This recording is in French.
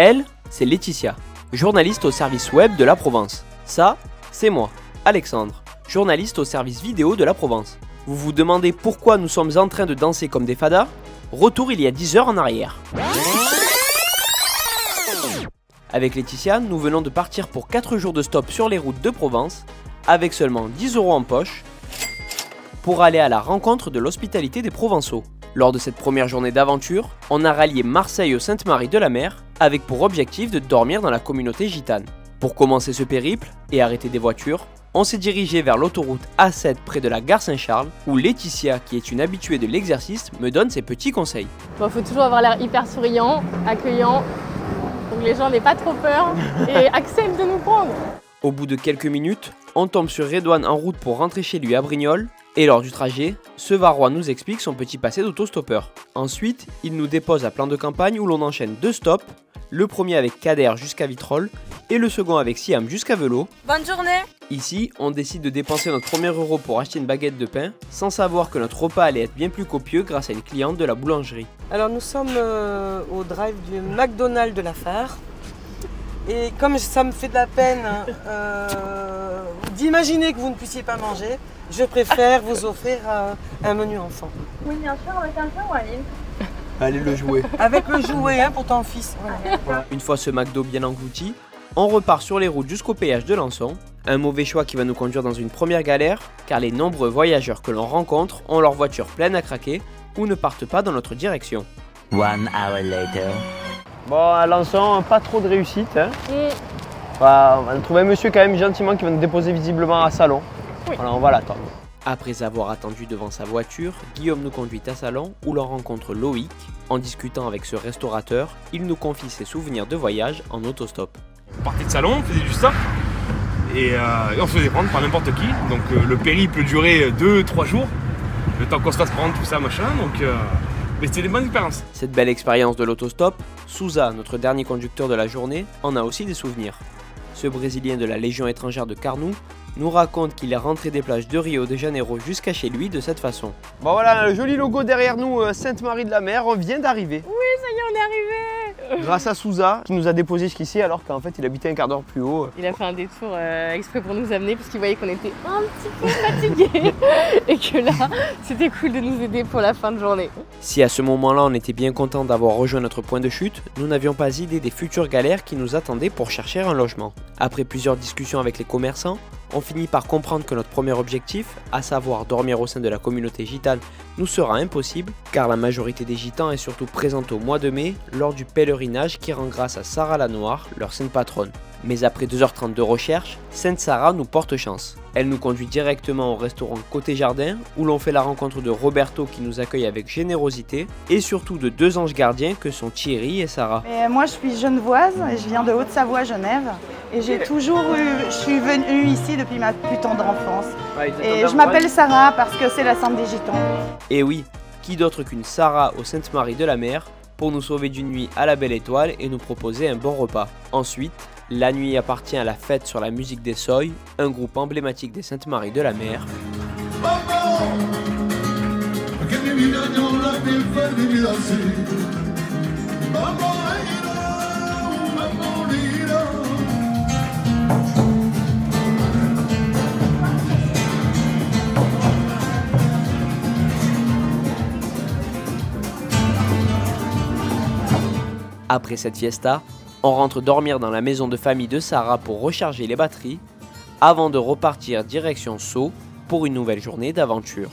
Elle, c'est Laetitia, journaliste au service web de la Provence. Ça, c'est moi, Alexandre, journaliste au service vidéo de la Provence. Vous vous demandez pourquoi nous sommes en train de danser comme des fadas? Retour il y a 10 heures en arrière. Avec Laetitia, nous venons de partir pour 4 jours de stop sur les routes de Provence, avec seulement 10 € en poche, pour aller à la rencontre de l'hospitalité des Provençaux. Lors de cette première journée d'aventure, on a rallié Marseille au Sainte-Marie-de-la-Mer, avec pour objectif de dormir dans la communauté gitane. Pour commencer ce périple, et arrêter des voitures, on s'est dirigé vers l'autoroute A7 près de la gare Saint-Charles, où Laetitia, qui est une habituée de l'exercice, me donne ses petits conseils. Bon, faut toujours avoir l'air hyper souriant, accueillant, pour que les gens n'aient pas trop peur et acceptent de nous prendre. Au bout de quelques minutes, on tombe sur Redouane en route pour rentrer chez lui à Brignoles, et lors du trajet, ce Varois nous explique son petit passé d'autostoppeur. Ensuite, il nous dépose à Plan de Campagne où l'on enchaîne 2 stops, le premier avec Kader jusqu'à Vitrolles et le second avec Siam jusqu'à Velot. Bonne journée! Ici, on décide de dépenser notre premier euro pour acheter une baguette de pain, sans savoir que notre repas allait être bien plus copieux grâce à une cliente de la boulangerie. Alors nous sommes au drive du McDonald's de la Phare. Et comme ça me fait de la peine d'imaginer que vous ne puissiez pas manger, je préfère vous offrir un menu enfant. Oui, bien sûr, avec un pain ou à l'île. Allez le jouer. Avec le jouet pour ton fils. Voilà. Une fois ce McDo bien englouti, on repart sur les routes jusqu'au péage de Lançon. Un mauvais choix qui va nous conduire dans une première galère, car les nombreux voyageurs que l'on rencontre ont leur voiture pleine à craquer ou ne partent pas dans notre direction. 1 hour later. Bon, à Lançon, pas trop de réussite. Hein. Bah, on va trouver un monsieur quand même gentiment qui va nous déposer visiblement à Salon. Oui. Voilà, on va l'attendre. Après avoir attendu devant sa voiture, Guillaume nous conduit à Salon où l'on rencontre Loïc. En discutant avec ce restaurateur, il nous confie ses souvenirs de voyage en autostop. On partait de Salon, on faisait du surf et on se faisait prendre par n'importe qui. Donc le périple durait 2-3 jours, le temps qu'on se fasse prendre tout ça machin. Donc mais c'était des bonnes expériences. Cette belle expérience de l'autostop, Souza, notre dernier conducteur de la journée, en a aussi des souvenirs. Ce Brésilien de la Légion étrangère de Carnou nous raconte qu'il est rentré des plages de Rio de Janeiro jusqu'à chez lui de cette façon. Bon voilà, le joli logo derrière nous, Sainte-Marie-de-la-Mer, on vient d'arriver. Oui, ça y est, on est arrivé! Grâce à Souza, qui nous a déposé jusqu'ici alors qu'en fait il habitait un quart d'heure plus haut. Il a fait un détour exprès pour nous amener parce qu'il voyait qu'on était un petit peu fatigués et que là, c'était cool de nous aider pour la fin de journée. Si à ce moment-là on était bien content d'avoir rejoint notre point de chute, nous n'avions pas idée des futures galères qui nous attendaient pour chercher un logement. Après plusieurs discussions avec les commerçants, on finit par comprendre que notre premier objectif, à savoir dormir au sein de la communauté gitane, nous sera impossible, car la majorité des gitans est surtout présente au mois de mai lors du pèlerinage qui rend grâce à Sarah la Noire, leur sainte patronne. Mais après 2h30 de recherche, Sainte Sarah nous porte chance. Elle nous conduit directement au restaurant Côté Jardin, où l'on fait la rencontre de Roberto qui nous accueille avec générosité, et surtout de 2 anges gardiens que sont Thierry et Sarah. Moi je suis genevoise et je viens de Haute-Savoie, Genève. Et j'ai toujours je suis venue ici depuis ma plus tendre enfance. Et je m'appelle Sarah parce que c'est la sainte des gitans. Et oui, qui d'autre qu'une Sarah au Sainte-Marie-de-la-Mer pour nous sauver d'une nuit à la belle étoile et nous proposer un bon repas. Ensuite, la nuit appartient à la fête sur la musique des Soy, un groupe emblématique des Sainte-Marie-de-la-Mer. Après cette fiesta, on rentre dormir dans la maison de famille de Sarah pour recharger les batteries, avant de repartir direction Sceaux pour une nouvelle journée d'aventure.